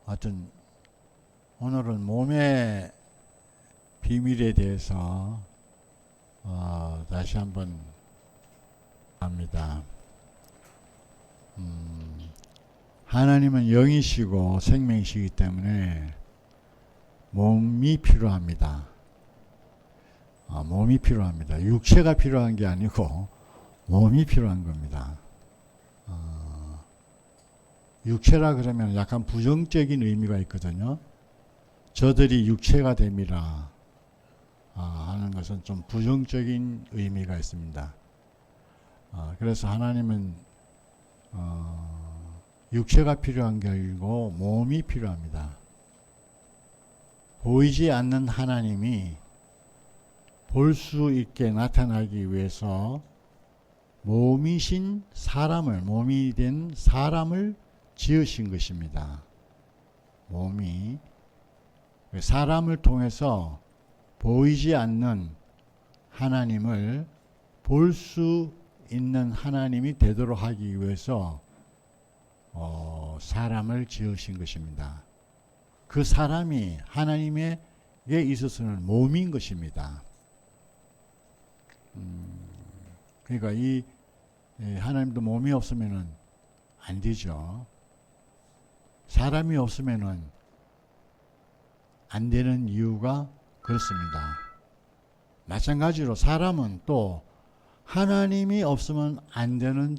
하여튼 오늘은 몸의 비밀에 대해서 다시 한번 합니다. 하나님은 영이시고 생명이시기 때문에 몸이 필요합니다. 몸이 필요합니다. 육체가 필요한 게 아니고 몸이 필요한 겁니다. 육체라 그러면 약간 부정적인 의미가 있거든요. 저들이 육체가 됨이라 하는 것은 좀 부정적인 의미가 있습니다. 그래서 하나님은 육체가 필요한 게 아니고 몸이 필요합니다. 보이지 않는 하나님이 볼 수 있게 나타나기 위해서 몸이신 사람을, 몸이 된 사람을 지으신 것입니다. 몸이 사람을 통해서 보이지 않는 하나님을 볼 수 있는 하나님이 되도록 하기 위해서 사람을 지으신 것입니다. 그 사람이 하나님에게 있어서는 몸인 것입니다. 그러니까 이 하나님도 몸이 없으면은 안 되죠. 사람이 없으면은 안 되는 이유가 그렇습니다. 마찬가지로 사람은 또 하나님이 없으면 안 되는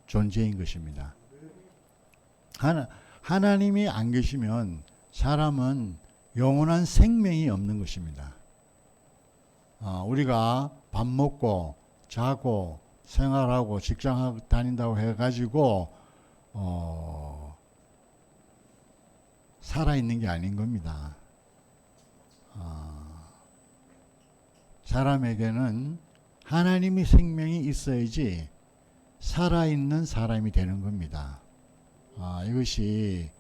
존재인 것입니다. 하나님이 안 계시면 사람은 영원한 생명이 없는 것입니다. 우리가 밥 먹고 자고 생활하고 직장 다닌다고 해가지고 살아있는 게 아닌 겁니다. 사람에게는 하나님의 생명이 있어야지 살아있는 사람이 되는 겁니다. 이것이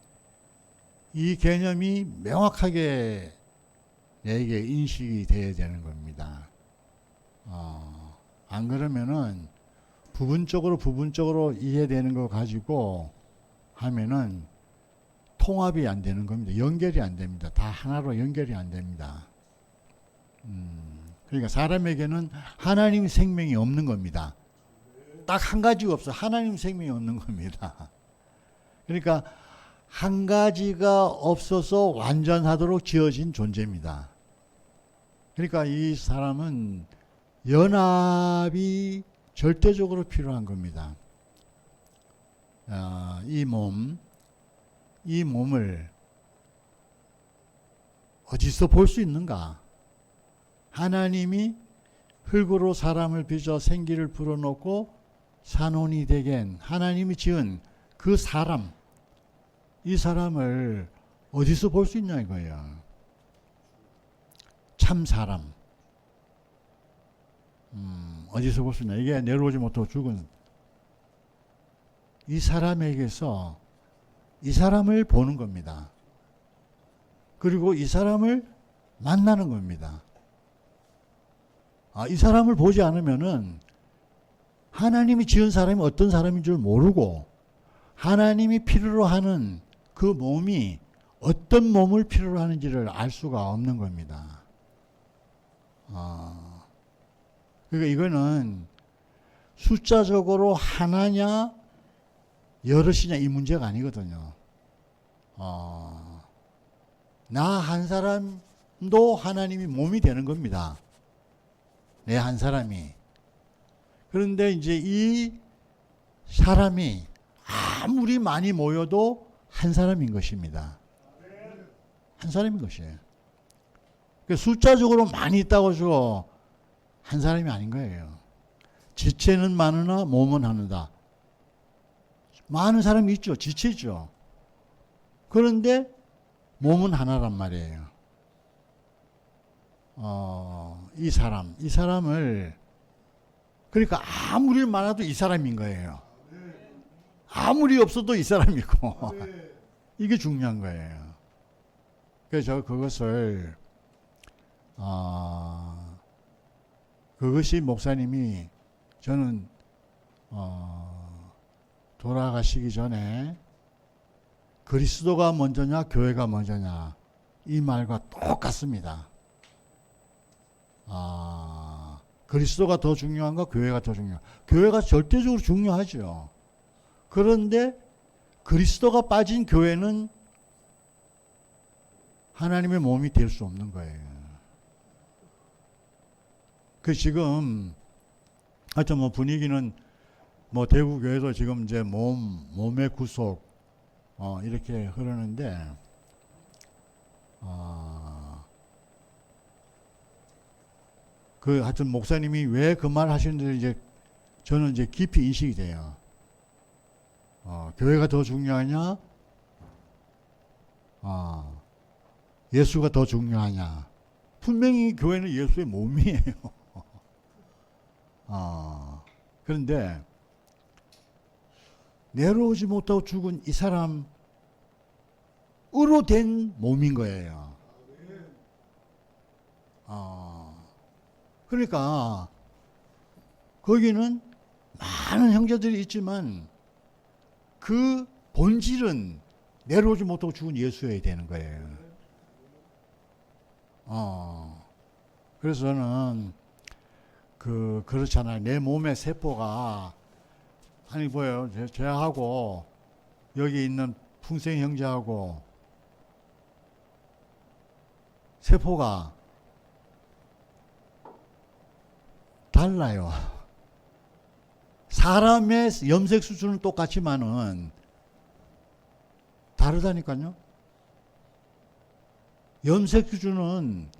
이 개념이 명확하게 내게 인식이 되어야 되는 겁니다. 안 그러면은 부분적으로 이해되는 거 가지고 하면은 통합이 안 되는 겁니다. 연결이 안 됩니다. 다 하나로 연결이 안 됩니다. 그러니까 사람에게는 하나님 생명이 없는 겁니다. 딱 한 가지가 없어. 하나님 생명이 없는 겁니다. 그러니까 한 가지가 없어서 완전하도록 지어진 존재입니다. 그러니까 이 사람은 연합이 절대적으로 필요한 겁니다. 이 몸을 어디서 볼 수 있는가? 하나님이 흙으로 사람을 빚어 생기를 불어넣고 산혼이 되게 한 하나님이 지은 그 사람, 이 사람을 어디서 볼 수 있냐 이거예요. 참 사람. 어디서 볼 수 있냐. 이게 내려오지 못하고 죽은 이 사람에게서 이 사람을 보는 겁니다. 그리고 이 사람을 만나는 겁니다. 이 사람을 보지 않으면은 하나님이 지은 사람이 어떤 사람인 줄 모르고 하나님이 필요로 하는 그 몸이 어떤 몸을 필요로 하는지를 알 수가 없는 겁니다. 그러니까 이거는 숫자적으로 하나냐 여럿이냐 이 문제가 아니거든요. 나 한 사람도 하나님이 몸이 되는 겁니다. 내 한 사람이. 그런데 이제 이 사람이 아무리 많이 모여도 한 사람인 것입니다. 한 사람인 것이에요. 숫자적으로 많이 있다고 해서 한 사람이 아닌 거예요. 지체는 많으나 몸은 하나다. 많은 사람이 있죠. 지체죠. 그런데 몸은 하나란 말이에요. 이 사람을 그러니까 아무리 많아도 이 사람인 거예요. 아무리 없어도 이 사람이고 이게 중요한 거예요. 그래서 그것을 그것이 목사님이 저는 돌아가시기 전에 그리스도가 먼저냐 교회가 먼저냐 이 말과 똑같습니다. 그리스도가 더 중요한가 교회가 더 중요한가? 교회가 절대적으로 중요하죠. 그런데 그리스도가 빠진 교회는 하나님의 몸이 될 수 없는 거예요. 그 지금 하여튼 뭐 분위기는 뭐 대구 교회도 지금 이제 몸의 구속 이렇게 흐르는데 그 하여튼 목사님이 왜 그 말 하시는지 이제 저는 이제 깊이 인식이 돼요. 교회가 더 중요하냐? 예수가 더 중요하냐? 분명히 교회는 예수의 몸이에요. 그런데 내려오지 못하고 죽은 이 사람으로 된 몸인 거예요. 그러니까 거기는 많은 형제들이 있지만 그 본질은 내려오지 못하고 죽은 예수여야 되는 거예요. 그래서 저는 그렇잖아요. 내 몸의 세포가 아니 뭐예요? 제하고 여기 있는 풍생 형제하고 세포가 달라요. 사람의 염색 수준은 똑같지만은 다르다니까요. 염색 수준은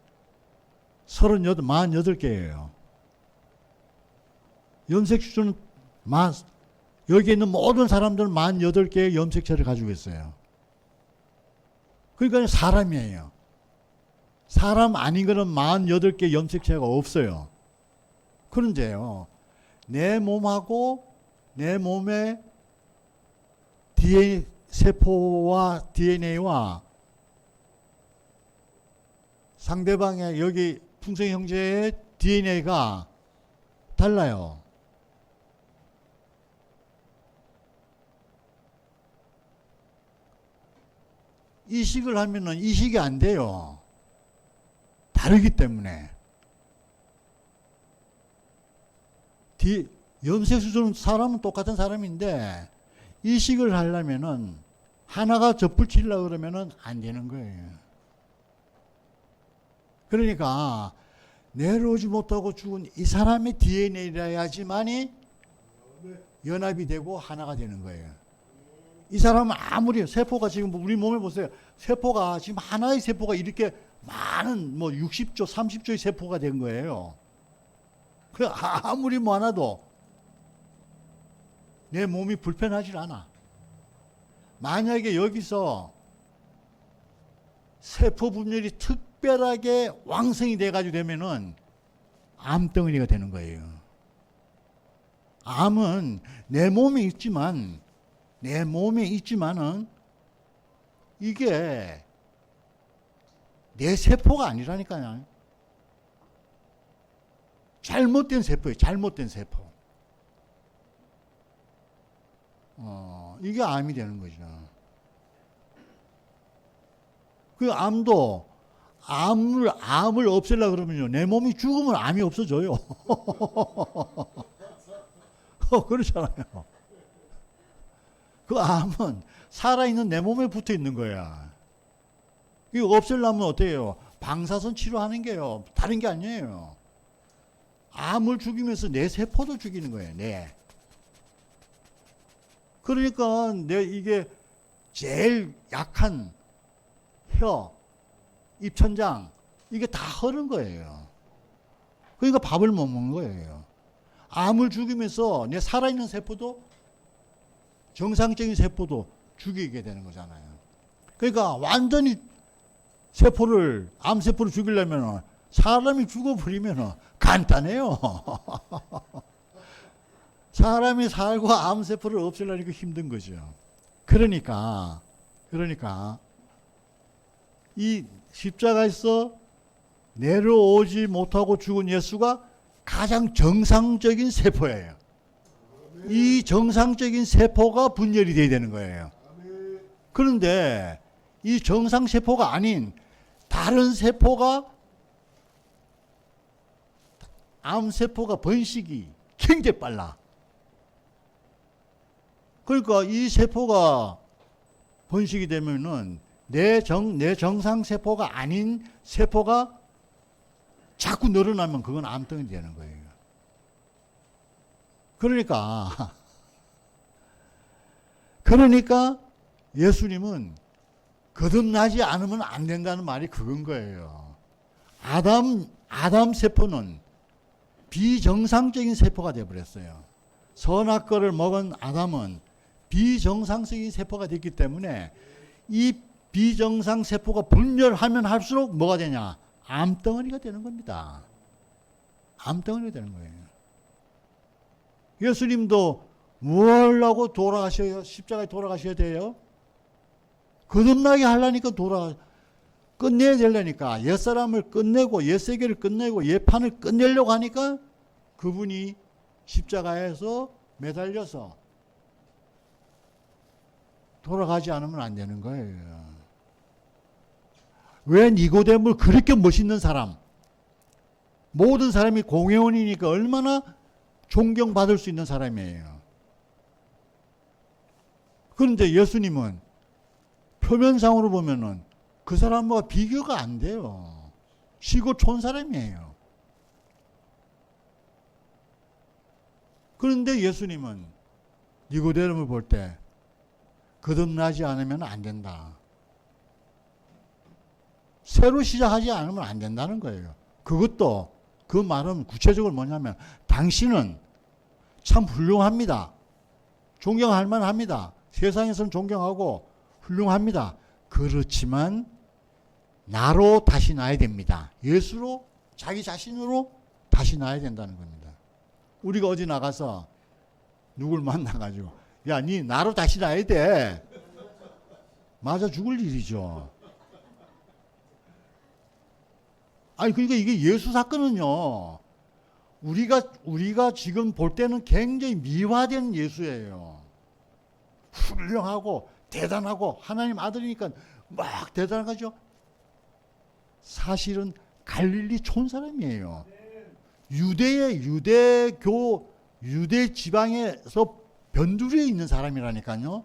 48개예요. 염색 수준은 여기 있는 모든 사람들은 48개의 염색체를 가지고 있어요. 그러니까 사람이에요. 사람 아닌 거는 48개 염색체가 없어요. 그런데요, 내 몸하고 내 몸의 DNA, 세포와 DNA와 상대방의 여기 풍성 형제의 DNA가 달라요. 이식을 하면은 이식이 안 돼요. 다르기 때문에. 염색 수준은 사람은 똑같은 사람인데 이식을 하려면은 하나가 접붙이려고 그러면은 안 되는 거예요. 그러니까 내려오지 못하고 죽은 이 사람의 DNA라야지만이 연합이 되고 하나가 되는 거예요. 이 사람은 아무리 세포가 지금 우리 몸에 보세요. 세포가 지금 하나의 세포가 이렇게 많은 뭐 60조, 30조의 세포가 된 거예요. 그 아무리 많아도 내 몸이 불편하질 않아. 만약에 여기서 세포 분열이 특별하게 왕성이 돼가지고 되면은 암덩어리가 되는 거예요. 암은 내 몸에 있지만은 이게 내 세포가 아니라니까요. 잘못된 세포예요. 잘못된 세포. 이게 암이 되는 거죠. 그 암도 암을 없애려고 그러면요. 내 몸이 죽으면 암이 없어져요. 그렇잖아요. 그 암은 살아있는 내 몸에 붙어 있는 거야. 이거 없애려면 어떻게 해요? 방사선 치료하는 게요. 다른 게 아니에요. 암을 죽이면서 내 세포도 죽이는 거예요. 그러니까 이게 제일 약한 혀, 입천장 이게 다 흐른 거예요. 그러니까 밥을 못 먹는 거예요. 암을 죽이면서 내 살아있는 세포도 정상적인 세포도 죽이게 되는 거잖아요. 그러니까 완전히 암세포를 죽이려면 사람이 죽어버리면 간단해요. 사람이 살고 암세포를 없애려니까 힘든 거죠. 그러니까 이 십자가에서 내려오지 못하고 죽은 예수가 가장 정상적인 세포예요. 이 정상적인 세포가 분열이 돼야 되는 거예요. 그런데 이 정상세포가 아닌 다른 세포가, 암세포가 번식이 굉장히 빨라. 그러니까 이 세포가 번식이 되면은 내 정상세포가 아닌 세포가 자꾸 늘어나면 그건 암덩이 되는 거예요. 그러니까 예수님은 거듭나지 않으면 안 된다는 말이 그건 거예요. 아담 세포는 비정상적인 세포가 되어버렸어요. 선악과를 먹은 아담은 비정상적인 세포가 됐기 때문에 이 비정상 세포가 분열하면 할수록 뭐가 되냐? 암덩어리가 되는 겁니다. 암덩어리가 되는 거예요. 예수님도 뭘 하고 십자가에 돌아가셔야 돼요? 거듭나게 하려니까 끝내야 되려니까, 옛사람을 끝내고 옛세계를 끝내고 옛판을 끝내려고 하니까 그분이 십자가에서 매달려서 돌아가지 않으면 안 되는 거예요. 왜 니고데모를 그렇게 멋있는 사람, 모든 사람이 공회원이니까 얼마나 존경받을 수 있는 사람이에요. 그런데 예수님은 표면상으로 보면은 그 사람과 비교가 안 돼요. 쉬고 촌 사람이에요. 그런데 예수님은 니고데모를 볼 때 거듭나지 않으면 안 된다. 새로 시작하지 않으면 안 된다는 거예요. 그것도 그 말은 구체적으로 뭐냐면 당신은 참 훌륭합니다. 존경할 만합니다. 세상에서는 존경하고 훌륭합니다. 그렇지만 나로 다시 나야 됩니다. 예수로, 자기 자신으로 다시 나야 된다는 겁니다. 우리가 어디 나가서 누굴 만나가지고 야, 니 나로 다시 나야 돼. 맞아 죽을 일이죠. 아니, 그러니까 이게 예수 사건은요, 우리가 지금 볼 때는 굉장히 미화된 예수예요. 훌륭하고 대단하고 하나님 아들이니까 막 대단한 거죠. 사실은 갈릴리 촌 사람이에요. 유대 지방에서 변두리에 있는 사람이라니까요.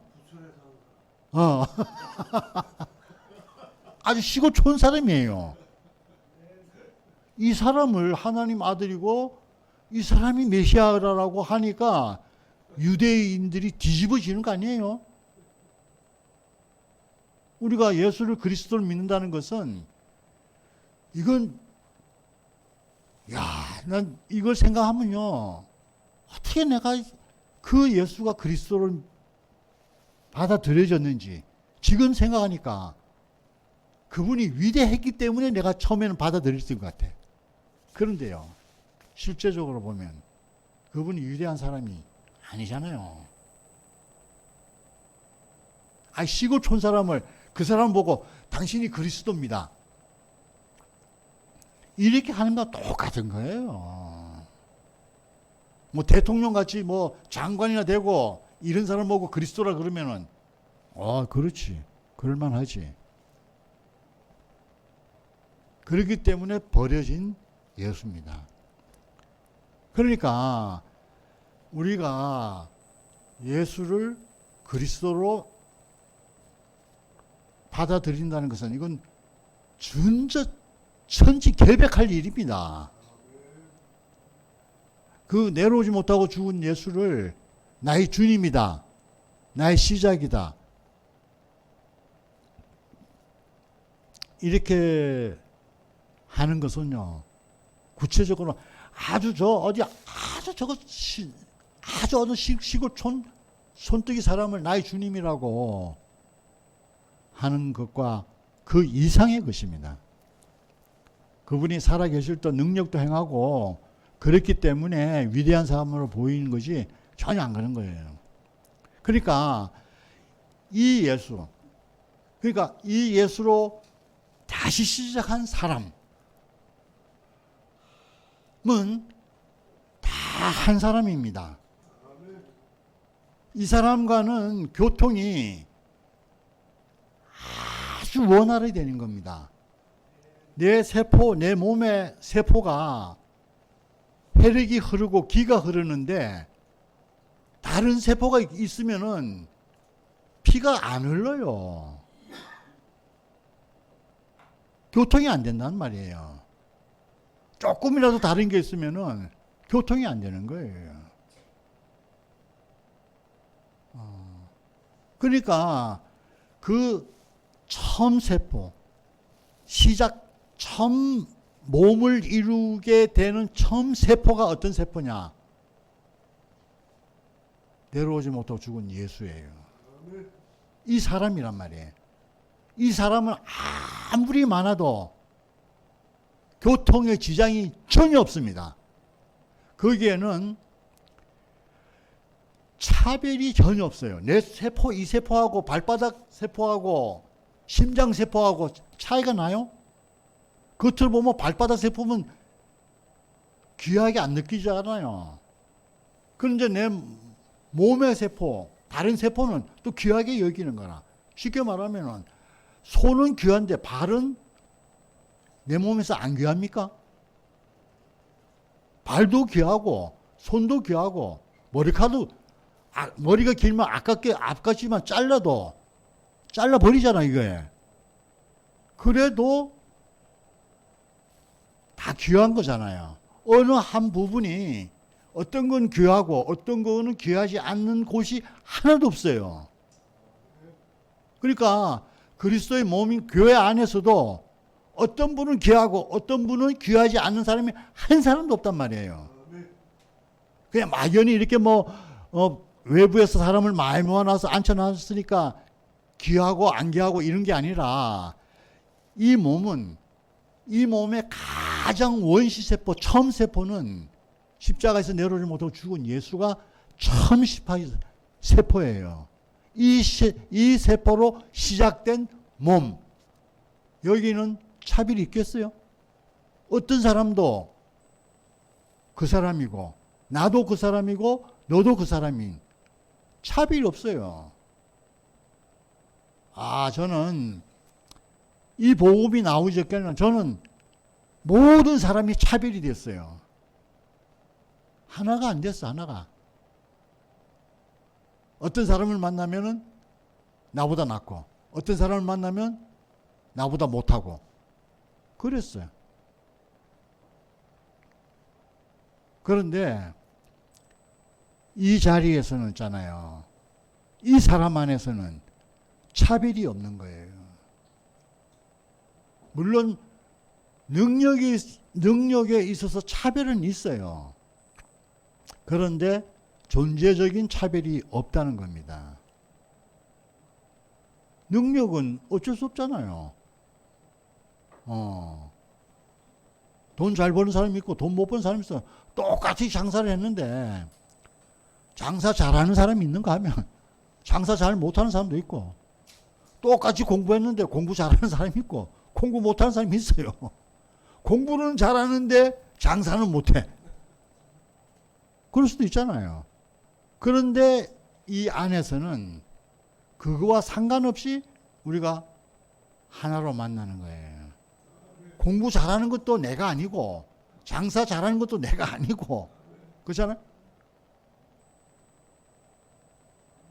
아주 시골 촌 사람이에요. 이 사람을 하나님 아들이고 이 사람이 메시아라고 하니까 유대인들이 뒤집어지는 거 아니에요? 우리가 예수를 그리스도를 믿는다는 것은 이건, 난 이걸 생각하면요, 어떻게 내가 그 예수가 그리스도를 받아들여졌는지 지금 생각하니까 그분이 위대했기 때문에 내가 처음에는 받아들였던 것 같아. 그런데요, 실제적으로 보면 그분이 위대한 사람이 아니잖아요. 시골 촌 사람을, 그 사람 보고 당신이 그리스도입니다, 이렇게 하는 거 똑같은 거예요. 뭐 대통령 같이 뭐 장관이나 되고 이런 사람 보고 그리스도라 그러면은 그렇지, 그럴만하지. 그렇기 때문에 버려진 예수입니다. 그러니까 우리가 예수를 그리스도로 받아들인다는 것은 이건 천지개벽할 일입니다. 그 내려오지 못하고 죽은 예수를 나의 주님이다, 나의 시작이다, 이렇게 하는 것은요, 구체적으로 아주 어느 시골촌 손뜨기 사람을 나의 주님이라고 하는 것과 그 이상의 것입니다. 그분이 살아계실 때 능력도 행하고 그렇기 때문에 위대한 사람으로 보이는 것이 전혀 안 그런 거예요. 그러니까 이 예수로 다시 시작한 사람은 다 한 사람입니다. 이 사람과는 교통이 아주 원활하게 되는 겁니다. 내 세포, 내 몸의 세포가 혈액이 흐르고 기가 흐르는데 다른 세포가 있으면은 피가 안 흘러요. 교통이 안 된다는 말이에요. 조금이라도 다른 게 있으면은 교통이 안 되는 거예요. 그러니까 그 처음 세포, 처음 몸을 이루게 되는 처음 세포가 어떤 세포냐? 내려오지 못하고 죽은 예수예요. 이 사람이란 말이에요. 이 사람은 아무리 많아도 교통의 지장이 전혀 없습니다. 거기에는 차별이 전혀 없어요. 내 세포, 이 세포하고 발바닥 세포하고 심장 세포하고 차이가 나요? 겉을 보면 발바닥 세포는 귀하게 안 느끼잖아요. 그런데 내 몸의 세포, 다른 세포는 또 귀하게 여기는 거라. 쉽게 말하면 손은 귀한데 발은 내 몸에서 안 귀합니까? 발도 귀하고 손도 귀하고 머리가 길면 아깝지만 잘라버리잖아 이거에. 그래도 다 귀한 거잖아요. 어느 한 부분이 어떤 건 귀하고 어떤 거는 귀하지 않는 곳이 하나도 없어요. 그러니까 그리스도의 몸인 교회 안에서도 어떤 분은 귀하고 어떤 분은 귀하지 않는 사람이 한 사람도 없단 말이에요. 그냥 막연히 이렇게 외부에서 사람을 많이 모아놔서 앉혀놨으니까 귀하고 안 귀하고 이런 게 아니라 이 몸의 가장 원시세포, 처음 세포는 십자가에서 내려오지 못하고 죽은 예수가 처음 세포예요. 이 세포로 시작된 몸. 여기는 차별이 있겠어요? 어떤 사람도 그 사람이고 나도 그 사람이고 너도 그 사람인 차별이 없어요. 저는 이 복음이 나오기 전에는 저는 모든 사람이 차별이 됐어요. 하나가 안 됐어, 하나가. 어떤 사람을 만나면은 나보다 낫고, 어떤 사람을 만나면 나보다 못하고, 그랬어요. 그런데 이 자리에서는 있잖아요. 이 사람 안에서는 차별이 없는 거예요. 물론 능력에 있어서 차별은 있어요. 그런데 존재적인 차별이 없다는 겁니다. 능력은 어쩔 수 없잖아요. 돈 잘 버는 사람이 있고 돈 못 버는 사람이 있어. 똑같이 장사를 했는데 장사 잘하는 사람이 있는가 하면 장사 잘 못하는 사람도 있고, 똑같이 공부했는데 공부 잘하는 사람이 있고 공부 못하는 사람이 있어요. 공부는 잘하는데 장사는 못해. 그럴 수도 있잖아요. 그런데 이 안에서는 그거와 상관없이 우리가 하나로 만나는 거예요. 공부 잘하는 것도 내가 아니고 장사 잘하는 것도 내가 아니고, 그렇잖아요?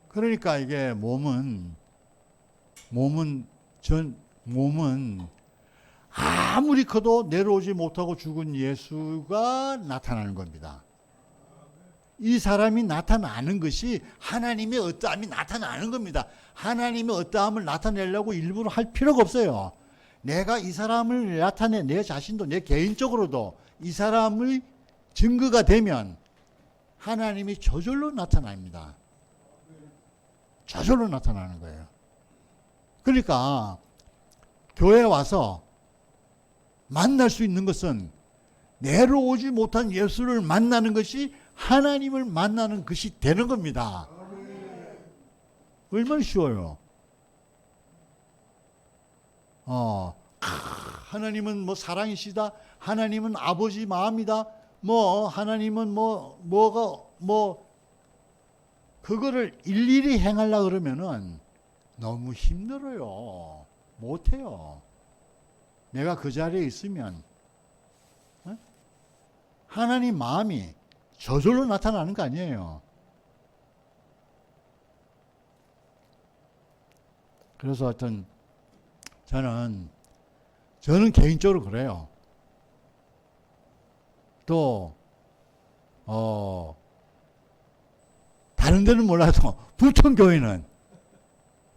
그러니까 이게 몸은 아무리 커도 내려오지 못하고 죽은 예수가 나타나는 겁니다. 이 사람이 나타나는 것이 하나님의 어떠함이 나타나는 겁니다. 하나님의 어떠함을 나타내려고 일부러 할 필요가 없어요. 내가 이 사람을 내 자신도 내 개인적으로도 이 사람의 증거가 되면 하나님이 저절로 나타납니다. 저절로 나타나는 거예요. 그러니까 교회에 와서 만날 수 있는 것은 내려오지 못한 예수를 만나는 것이 하나님을 만나는 것이 되는 겁니다. 얼마나 쉬워요. 하나님은 사랑이시다. 하나님은 아버지 마음이다. 하나님은 그거를 일일이 행하려고 그러면은 너무 힘들어요. 못해요. 내가 그 자리에 있으면 하나님 마음이 저절로 나타나는 거 아니에요. 그래서 하여튼 저는 개인적으로 그래요. 또 다른 데는 몰라도 부천교회는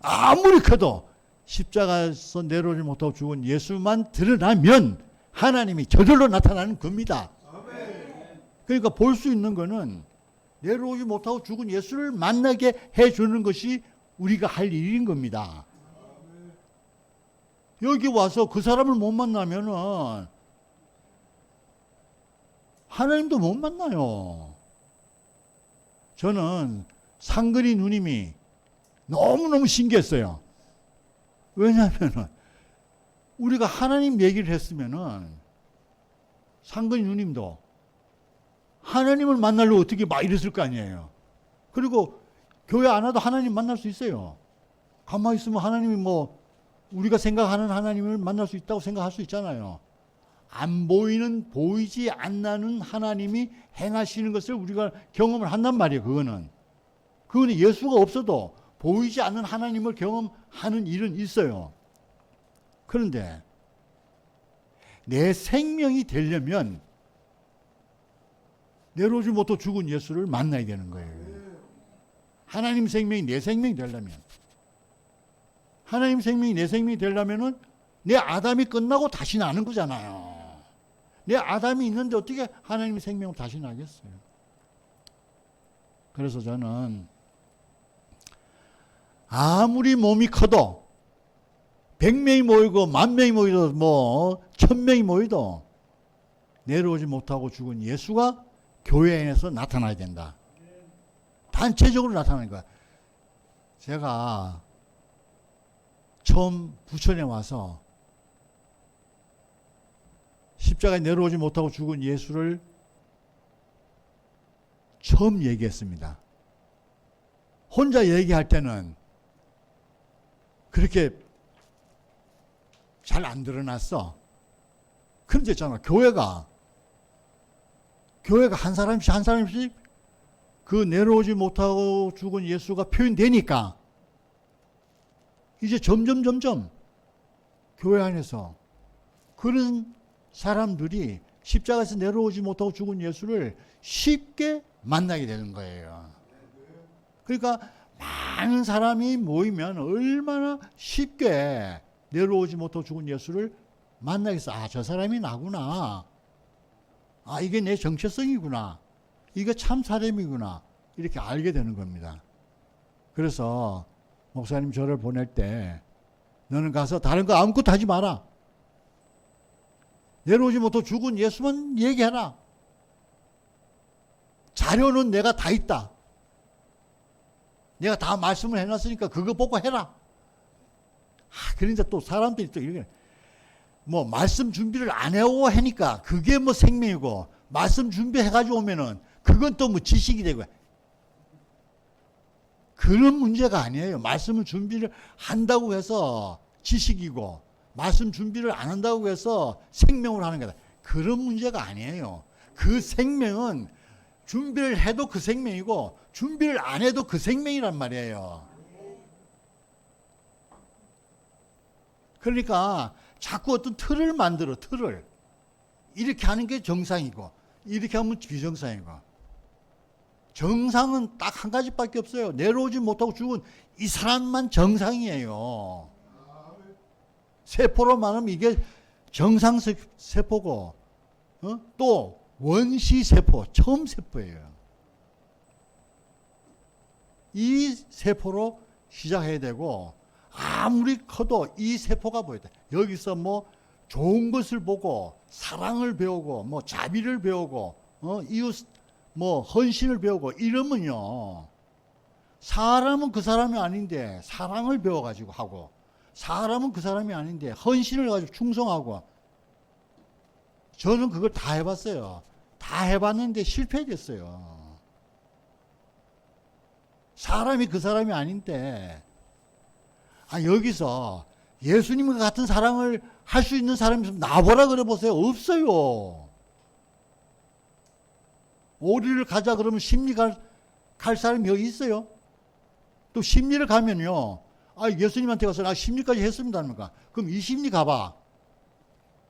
아무리 커도 십자가에서 내려오지 못하고 죽은 예수만 드러나면 하나님이 저절로 나타나는 겁니다. 그러니까 볼 수 있는 거는 내려오지 못하고 죽은 예수를 만나게 해주는 것이 우리가 할 일인 겁니다. 여기 와서 그 사람을 못 만나면은 하나님도 못 만나요. 저는 상근이 누님이 너무너무 신기했어요. 왜냐하면 우리가 하나님 얘기를 했으면은 상근이 누님도 하나님을 만나려고 어떻게 막 이랬을 거 아니에요. 그리고 교회 안 와도 하나님 만날 수 있어요. 가만히 있으면 하나님이 뭐 우리가 생각하는 하나님을 만날 수 있다고 생각할 수 있잖아요. 안 보이는, 보이지 않는 하나님이 행하시는 것을 우리가 경험을 한단 말이에요. 그거는 예수가 없어도 보이지 않는 하나님을 경험하는 일은 있어요. 그런데 내 생명이 되려면 내려오지 못하고 죽은 예수를 만나야 되는 거예요. 하나님 생명이 내 생명이 되려면, 하나님 생명이 내 생명이 되려면은 내 아담이 끝나고 다시 나는 거잖아요. 내 아담이 있는데 어떻게 하나님의 생명을 다시 나겠어요? 그래서 저는 아무리 몸이 커도 100명이 모이고 10,000명이 모이도 뭐 1000명이 모이도 내려오지 못하고 죽은 예수가 교회 안에서 나타나야 된다. 단체적으로 나타나는 거야. 제가 처음 부천에 와서 십자가에 내려오지 못하고 죽은 예수를 처음 얘기했습니다. 혼자 얘기할 때는 그렇게 잘 안 드러났어. 그런데 있잖아, 교회가 한 사람씩 그 내려오지 못하고 죽은 예수가 표현되니까 이제 점점 교회 안에서 그런 사람들이 십자가에서 내려오지 못하고 죽은 예수를 쉽게 만나게 되는 거예요. 그러니까 많은 사람이 모이면 얼마나 쉽게 내려오지 못하고 죽은 예수를 만나겠어. 아, 저 사람이 나구나. 아, 이게 내 정체성이구나. 이게 참 사람이구나. 이렇게 알게 되는 겁니다. 그래서 목사님 저를 보낼 때 너는 가서 다른 거 아무것도 하지 마라. 내려오지 못하고 죽은 예수만 얘기해라. 자료는 내가 다 있다. 내가 다 말씀을 해놨으니까 그거 보고 해라. 그러니까 또 사람들이 또 이렇게 뭐 말씀 준비를 안 해오고 하니까 그게 뭐 생명이고 말씀 준비해가지고 오면은 그건 또 뭐 지식이 되고 그런 문제가 아니에요. 말씀을 준비를 한다고 해서 지식이고 말씀 준비를 안 한다고 해서 생명을 하는 거다. 그런 문제가 아니에요. 그 생명은 준비를 해도 그 생명이고 준비를 안 해도 그 생명이란 말이에요. 그러니까 자꾸 어떤 틀을 만들어. 틀을 이렇게 하는 게 정상이고 이렇게 하면 비정상이고 정상은 딱 한 가지밖에 없어요. 내려오지 못하고 죽은 이 사람만 정상이에요. 세포로 말하면 이게 정상 세포고 또 원시 세포, 처음 세포예요. 이 세포로 시작해야 되고 아무리 커도 이 세포가 보여야 돼. 여기서 뭐 좋은 것을 보고 사랑을 배우고 뭐 자비를 배우고 이웃 뭐 헌신을 배우고 이러면요. 사람은 그 사람이 아닌데 사랑을 배워가지고 하고 사람은 그 사람이 아닌데 헌신을 가지고 충성하고 저는 그걸 다 해봤어요. 다 해봤는데 실패했어요. 사람이 그 사람이 아닌데 여기서 예수님과 같은 사랑을 할 수 있는 사람이 있으면 나보라 그래 보세요. 없어요. 오리를 가자 그러면 심리 갈 사람이 여기 있어요. 또 심리를 가면요. 예수님한테 가서 나 심리까지 했습니다. 합니까? 그럼 이 심리 가봐.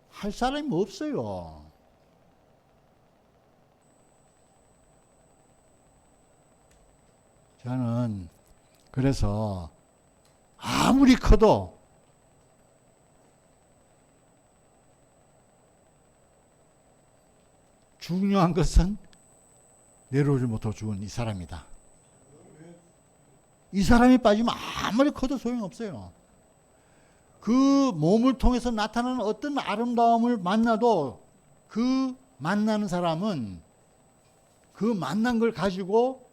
할 사람이 없어요. 저는 그래서 아무리 커도 중요한 것은 내려오지 못하고 죽은 이 사람이다. 이 사람이 빠지면 아무리 커도 소용없어요. 그 몸을 통해서 나타나는 어떤 아름다움을 만나도 그 만나는 사람은 그 만난 걸 가지고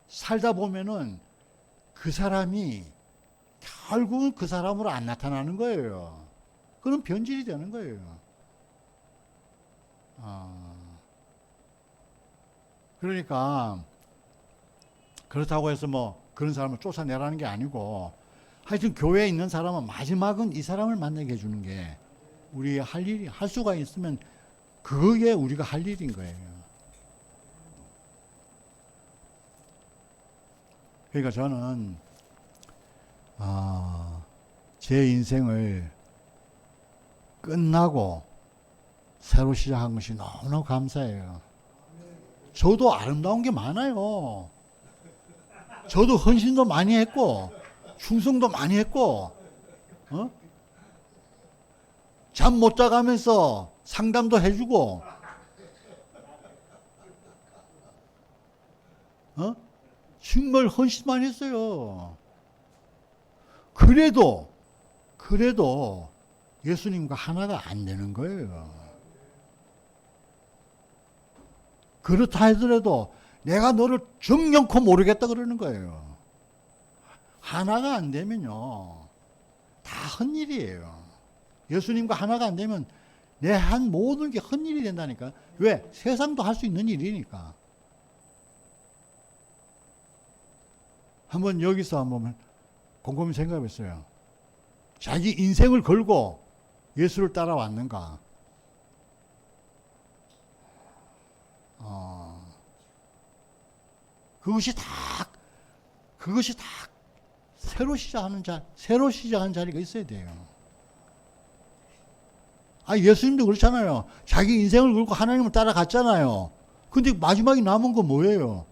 살다 보면은 그 사람이 결국은 그 사람으로 안 나타나는 거예요. 그럼 변질이 되는 거예요. 그러니까 그렇다고 해서 뭐 그런 사람을 쫓아내라는 게 아니고 하여튼 교회에 있는 사람은 마지막은 이 사람을 만나게 해주는 게 우리 할 일이, 할 수가 있으면 그게 우리가 할 일인 거예요. 그러니까 저는 제 인생을 끝나고 새로 시작한 것이 너무너무 감사해요. 저도 아름다운 게 많아요. 저도 헌신도 많이 했고 충성도 많이 했고 잠 못 자가면서 상담도 해주고 정말 헌신 많이 했어요. 그래도 예수님과 하나가 안 되는 거예요. 그렇다 하더라도 내가 너를 정령코 모르겠다 그러는 거예요. 하나가 안 되면요 다 헛일이에요. 예수님과 하나가 안 되면 내 한 모든 게 헛일이 된다니까. 왜? 세상도 할 수 있는 일이니까. 한번 여기서 한번 곰곰이 생각해 보세요. 자기 인생을 걸고 예수를 따라왔는가? 그것이 다 새로 시작하는 자리가 있어야 돼요. 예수님도 그렇잖아요. 자기 인생을 걸고 하나님을 따라갔잖아요. 근데 마지막에 남은 건 뭐예요?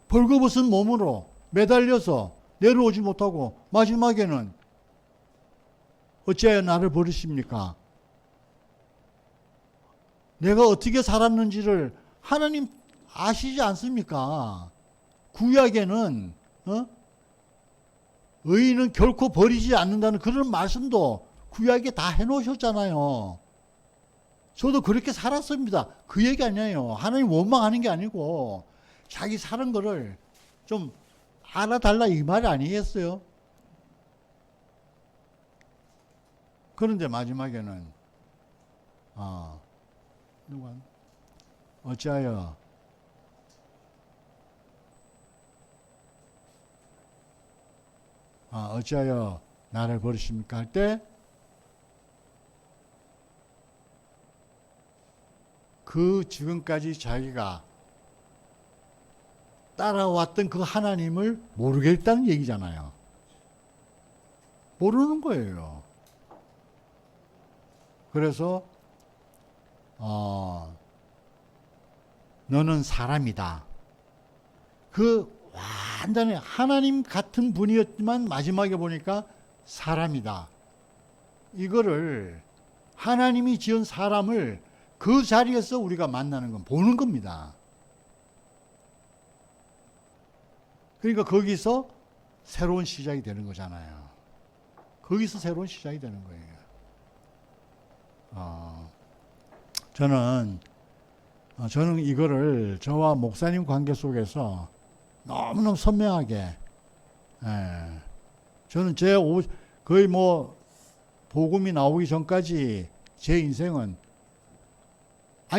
벌거벗은 몸으로 매달려서 내려오지 못하고 마지막에는 어찌하여 나를 버리십니까? 내가 어떻게 살았는지를 하나님 아시지 않습니까? 구약에는 의인은 결코 버리지 않는다는 그런 말씀도 구약에 다 해놓으셨잖아요. 저도 그렇게 살았습니다. 그 얘기 아니에요. 하나님 원망하는 게 아니고 자기 사는 거를 좀 알아달라 이 말이 아니겠어요? 그런데 마지막에는 어찌하여 나를 버리십니까? 할 때 그 지금까지 자기가 따라왔던 그 하나님을 모르겠다는 얘기잖아요. 모르는 거예요. 그래서 너는 사람이다. 그 완전히 하나님 같은 분이었지만 마지막에 보니까 사람이다. 이거를 하나님이 지은 사람을 그 자리에서 우리가 만나는 건 보는 겁니다. 그러니까 거기서 새로운 시작이 되는 거잖아요. 거기서 새로운 시작이 되는 거예요. 저는 이거를 저와 목사님 관계 속에서 너무너무 선명하게, 저는 거의 뭐 복음이 나오기 전까지 제 인생은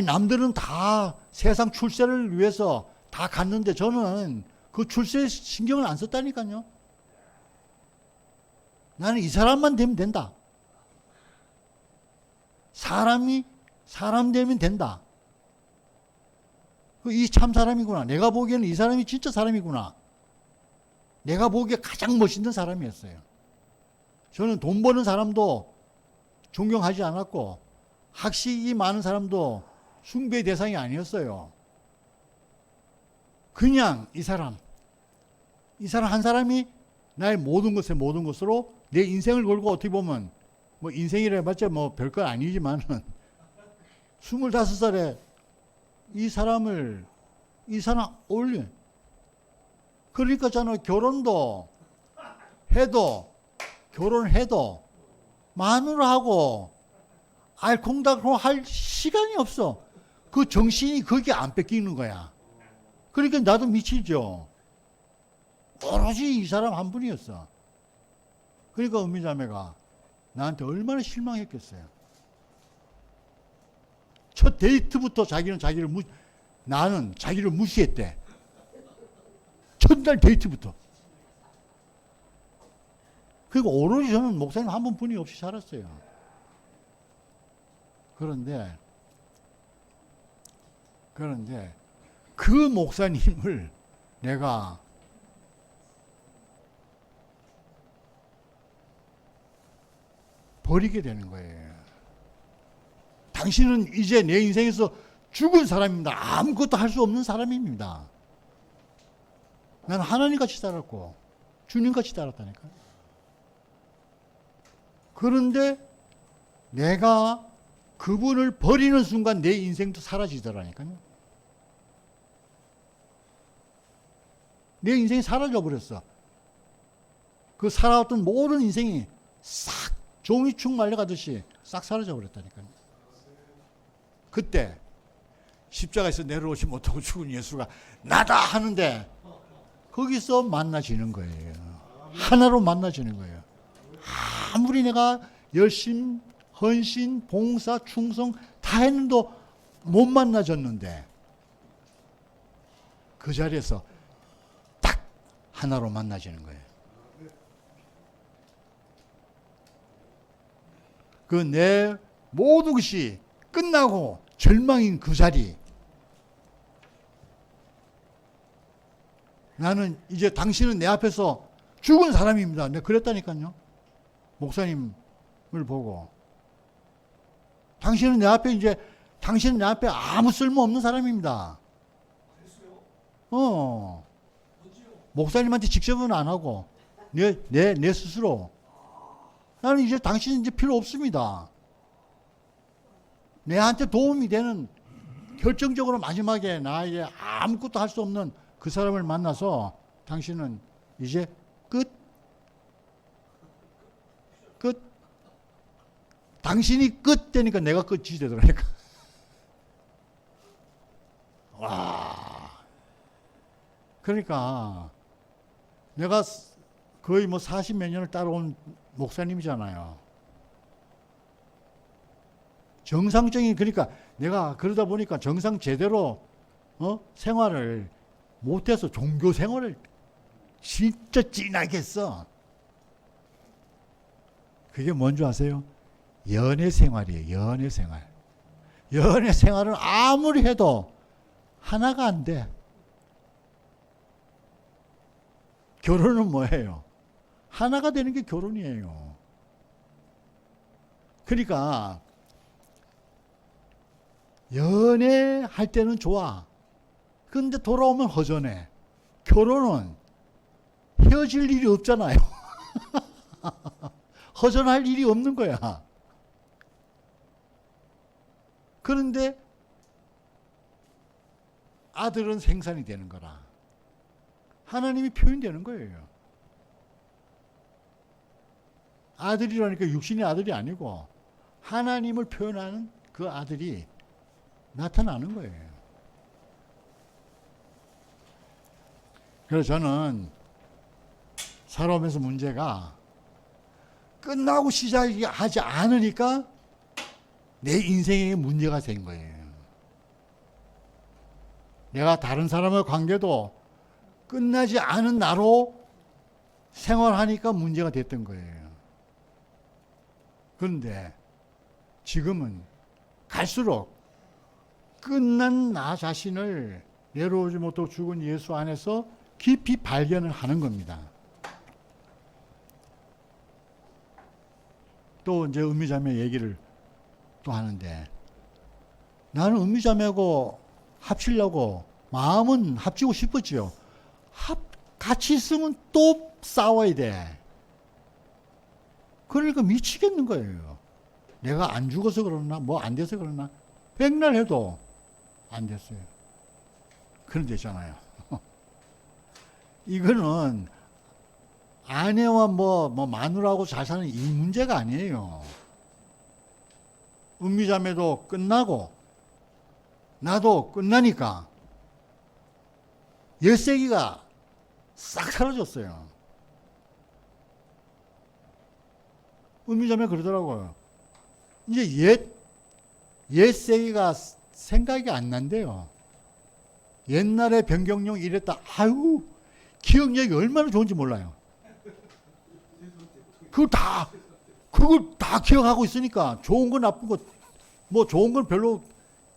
남들은 다 세상 출세를 위해서 다 갔는데 저는 그 출세에 신경을 안 썼다니까요. 나는 이 사람만 되면 된다. 사람이 사람 되면 된다. 이 참 사람이구나. 내가 보기에는 이 사람이 진짜 사람이구나. 내가 보기에 가장 멋있는 사람이었어요. 저는 돈 버는 사람도 존경하지 않았고 학식이 많은 사람도 숭배의 대상이 아니었어요. 그냥 이 사람 한 사람이 나의 모든 것으로 내 인생을 걸고 어떻게 보면 뭐 인생이라 해봤자 뭐 별거 아니지만은 25살에 이 사람 올려. 그러니까 저는 결혼해도 마누라하고 알콩달콩 할 시간이 없어. 그 정신이 거기에 안 뺏기는 거야. 그러니까 나도 미치죠. 오로지 이 사람 한 분이었어. 그러니까 은미자매가 나한테 얼마나 실망했겠어요. 첫 데이트부터 나는 자기를 무시했대. 첫날 데이트부터. 그리고 오로지 저는 목사님 한 분뿐이 없이 살았어요. 그런데 그 목사님을 내가 버리게 되는 거예요. 당신은 이제 내 인생에서 죽은 사람입니다. 아무것도 할 수 없는 사람입니다. 나는 하나님같이 살았고 주님같이 살았다니까. 그런데 내가 그분을 버리는 순간 내 인생도 사라지더라니까요. 내 인생이 사라져 버렸어. 그 살아왔던 모든 인생이 싹 종이축 말려가듯이 싹 사라져 버렸다니까요. 그때 십자가에서 내려오지 못하고 죽은 예수가 나다 하는데 거기서 만나지는 거예요. 하나로 만나지는 거예요. 아무리 내가 열심, 헌신, 봉사, 충성 다 했는데 못 만나졌는데 그 자리에서 딱 하나로 만나지는 거예요. 그 내 모든 것이 끝나고 절망인 그 자리, 나는 이제 당신은 내 앞에서 죽은 사람입니다. 내가 그랬다니까요. 목사님을 보고 당신은 내 앞에 아무 쓸모없는 사람입니다. 목사님한테 직접은 안 하고 내 스스로 나는 이제 당신은 이제 필요 없습니다. 내한테 도움이 되는 결정적으로 마지막에 나에게 아무것도 할 수 없는 그 사람을 만나서 당신은 이제 끝. 당신이 끝 되니까 내가 끝이 되더라니까. 와. 그러니까 내가 거의 뭐 40몇 년을 따라온 목사님이잖아요. 정상적인, 그러니까 내가 그러다 보니까 정상 제대로 생활을 못해서 종교 생활을 진짜 진하게 했어. 그게 뭔지 아세요? 연애 생활이에요. 연애 생활. 연애 생활은 아무리 해도 하나가 안 돼. 결혼은 뭐예요? 하나가 되는 게 결혼이에요. 그러니까 연애할 때는 좋아. 근데 돌아오면 허전해. 결혼은 헤어질 일이 없잖아요. 허전할 일이 없는 거야. 그런데 아들은 생산이 되는 거라. 하나님이 표현되는 거예요. 아들이라니까 육신의 아들이 아니고 하나님을 표현하는 그 아들이 나타나는 거예요. 그래서 저는 살아오면서 문제가 끝나고 시작하지 않으니까 내 인생에 문제가 된 거예요. 내가 다른 사람의 관계도 끝나지 않은 나로 생활하니까 문제가 됐던 거예요. 그런데 지금은 갈수록 끝난 나 자신을 내려오지 못하고 죽은 예수 안에서 깊이 발견을 하는 겁니다. 또 이제 음미자매 얘기를 또 하는데, 나는 음미자매하고 합치려고 마음은 합치고 싶었지요. 같이 있으면 또 싸워야 돼. 그러니까 미치겠는 거예요. 내가 안 죽어서 그러나 뭐 안 돼서 그러나 백날 해도 안 됐어요. 그런 데 있잖아요. 이거는 아내와 뭐 마누라하고 잘 사는 이 문제가 아니에요. 음미자매도 끝나고 나도 끝나니까 열세기가 싹 사라졌어요. 음미자매 그러더라고요. 이제 옛세기가 생각이 안 난대요. 옛날에 변경용 이랬다. 아유, 기억력이 얼마나 좋은지 몰라요. 그걸 다 기억하고 있으니까 좋은 거 나쁜 거, 뭐 좋은 건 별로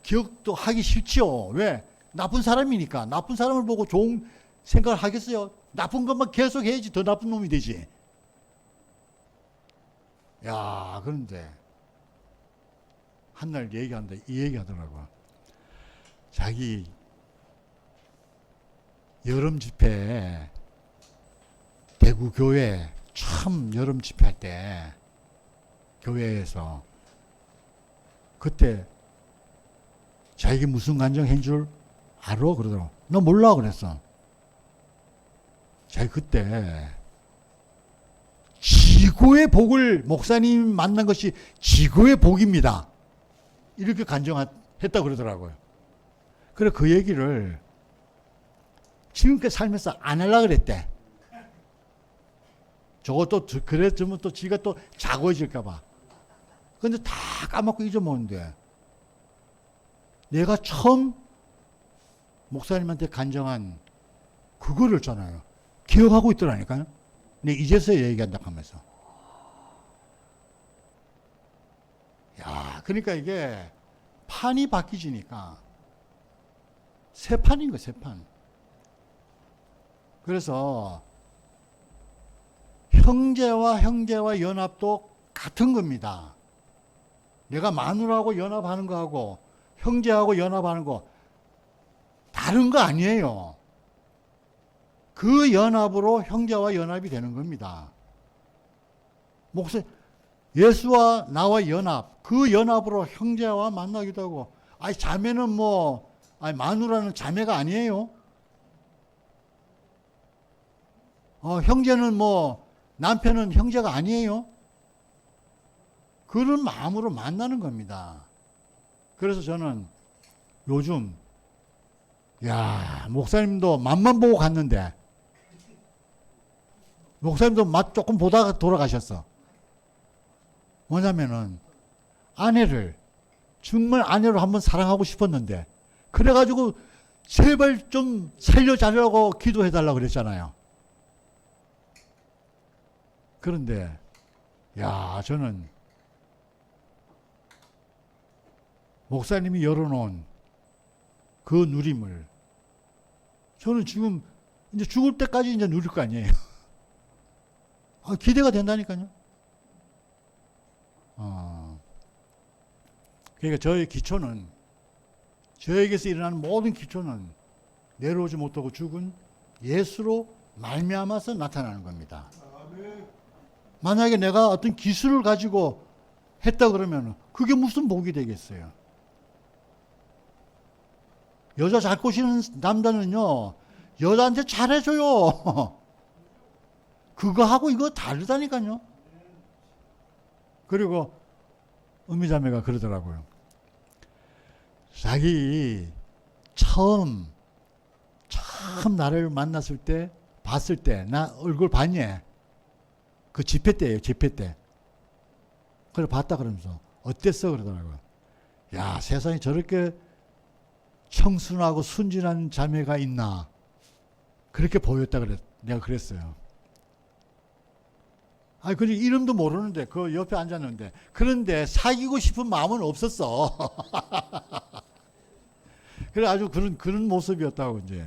기억도 하기 싫지요. 왜? 나쁜 사람이니까. 나쁜 사람을 보고 좋은 생각을 하겠어요? 나쁜 것만 계속 해야지 더 나쁜 놈이 되지. 야, 그런데 한날 얘기하는데 이 얘기 하더라고. 자기 여름 집회, 대구 교회 처음 여름 집회할 때 교회에서 그때 자기 무슨 간증한 줄 알아? 그러더라고. 나 몰라 그랬어. 자기 그때 지구의 복을 목사님 만난 것이 지구의 복입니다. 이렇게 간증했다 그러더라고요. 그래 그 얘기를 지금까지 살면서 안 하려고 그랬대. 저것도 그랬으면 또 지가 또 자고해질까 봐. 근데 다 까먹고 잊어먹는데 내가 처음 목사님한테 간증한 그거를 있잖아요. 기억하고 있더라니까요. 근데 이제서야 얘기한다 하면서. 야, 그러니까 이게 판이 바뀌지니까 새 판인 거예요, 새 판. 그래서 형제와 연합도 같은 겁니다. 내가 마누라하고 연합하는 거하고 형제하고 연합하는 거 다른 거 아니에요. 그 연합으로 형제와 연합이 되는 겁니다. 예수와 나와 연합, 그 연합으로 형제와 만나기도 하고, 아니 자매는 마누라는 자매가 아니에요. 형제는 남편은 형제가 아니에요. 그런 마음으로 만나는 겁니다. 그래서 저는 요즘 목사님도 맛만 보고 갔는데 목사님도 맛 조금 보다가 돌아가셨어. 뭐냐면은 정말 아내를 한번 사랑하고 싶었는데 그래가지고 제발 좀 살려자려고 기도해달라고 그랬잖아요. 그런데 저는 목사님이 열어놓은 그 누림을 저는 지금 이제 죽을 때까지 이제 누릴 거 아니에요. 기대가 된다니까요. 그러니까 저의 기초는, 저에게서 일어나는 모든 기초는 내려오지 못하고 죽은 예수로 말미암아서 나타나는 겁니다. 만약에 내가 어떤 기술을 가지고 했다 그러면 그게 무슨 복이 되겠어요? 여자 잘 꼬시는 남자는요, 여자한테 잘해줘요. 그거하고 이거 다르다니까요. 그리고 음미자매가 그러더라고요. 자기 처음 나를 만났을 때, 봤을 때, 나 얼굴 봤니? 그 집회 때예요, 집회 때. 그래 봤다 그러면서 어땠어? 그러더라고요. 야, 세상에 저렇게 청순하고 순진한 자매가 있나? 그렇게 보였다 내가 그랬어요. 아니, 그 이름도 모르는데, 그 옆에 앉았는데. 그런데 사귀고 싶은 마음은 없었어. 그래, 아주 그런 모습이었다고, 이제.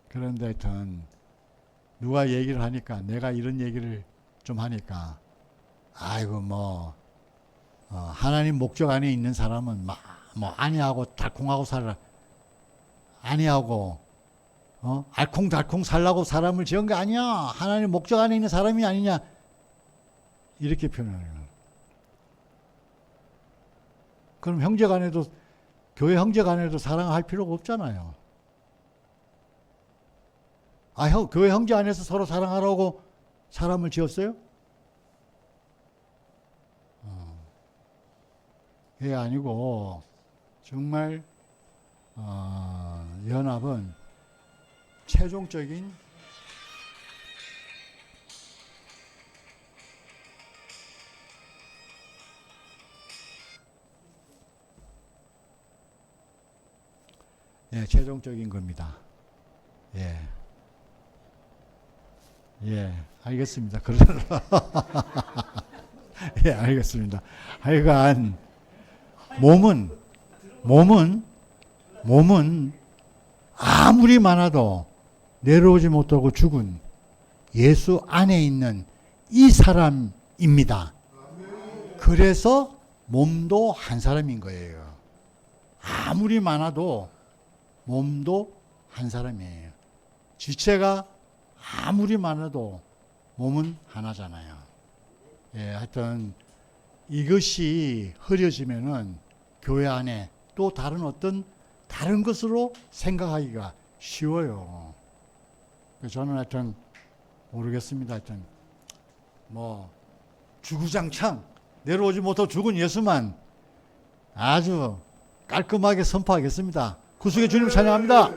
그런데 하여튼, 누가 얘기를 하니까, 내가 이런 얘기를 좀 하니까, 아이고, 하나님 목적 안에 있는 사람은 아니하고 달콩하고 살아. 아니하고, 알콩달콩 살라고 사람을 지은 게 아니야. 하나님 목적 안에 있는 사람이 아니냐. 이렇게 표현하는 거예요. 그럼 형제간에도, 교회 형제간에도 사랑할 필요가 없잖아요. 교회 형제 안에서 서로 사랑하라고 사람을 지었어요? 그게 아니고, 정말, 연합은 최종적인 최종적인 겁니다. 알겠습니다. 알겠습니다. 하여간 몸은 아무리 많아도 내려오지 못하고 죽은 예수 안에 있는 이 사람입니다. 그래서 몸도 한 사람인 거예요. 아무리 많아도 몸도 한 사람이에요. 지체가 아무리 많아도 몸은 하나잖아요. 하여튼 이것이 흐려지면은 교회 안에 또 다른 것으로 생각하기가 쉬워요. 저는 하여튼 모르겠습니다. 하여튼 주구장창 내려오지 못하고 죽은 예수만 아주 깔끔하게 선포하겠습니다. 구속의 주님 찬양합니다.